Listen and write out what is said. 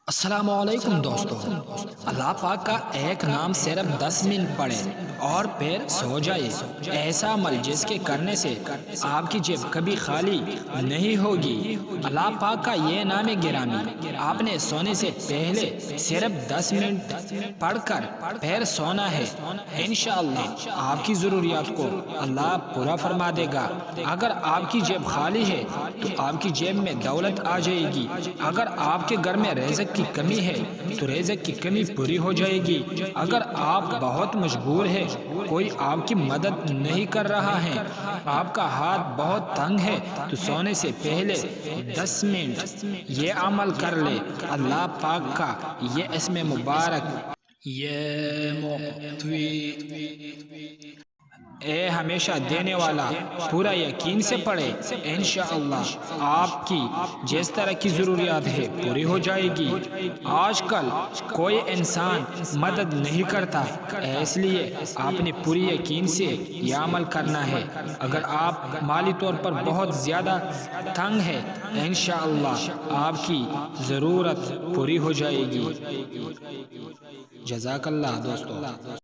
السلام علیکم دوستو، اللہ پاک کا ایک نام صرف 10 منٹ پڑھے اور پھر سو جائے۔ ایسا عمل جس کے کرنے سے آپ کی جیب کبھی خالی نہیں ہوگی۔ اللہ پاک کا یہ نام گرامی، آپ نے سونے سے پہلے صرف 10 منٹ پڑھ کر پھر سونا ہے۔ انشاءاللہ آپ کی ضروریات کو اللہ پورا فرما دے گا۔ اگر آپ کی جیب خالی ہے تو آپ کی جیب میں دولت آ جائے گی۔ اگر آپ کے گھر میں رزق کی کمی ہے تو رزق کی کمی پوری ہو جائے گی۔ اگر آپ بہت مجبور ہیں، کوئی آپ کی مدد نہیں کر رہا ہے، آپ کا ہاتھ بہت تنگ ہے، تو سونے سے پہلے 10 منٹ یہ عمل کر لے۔ اللہ پاک کا یہ اسم مبارک اے ہمیشہ دینے والا پورا یقین سے پڑھے، انشاءاللہ آپ کی جس طرح کی ضروریات ہے پوری ہو جائے گی۔ آج کل کوئی انسان مدد نہیں کرتا، اس لیے آپ نے پوری یقین سے یہ عمل کرنا ہے۔ اگر آپ مالی طور پر بہت زیادہ تنگ ہے، انشاءاللہ آپ کی ضرورت پوری ہو جائے گی۔ جزاک اللہ دوستو۔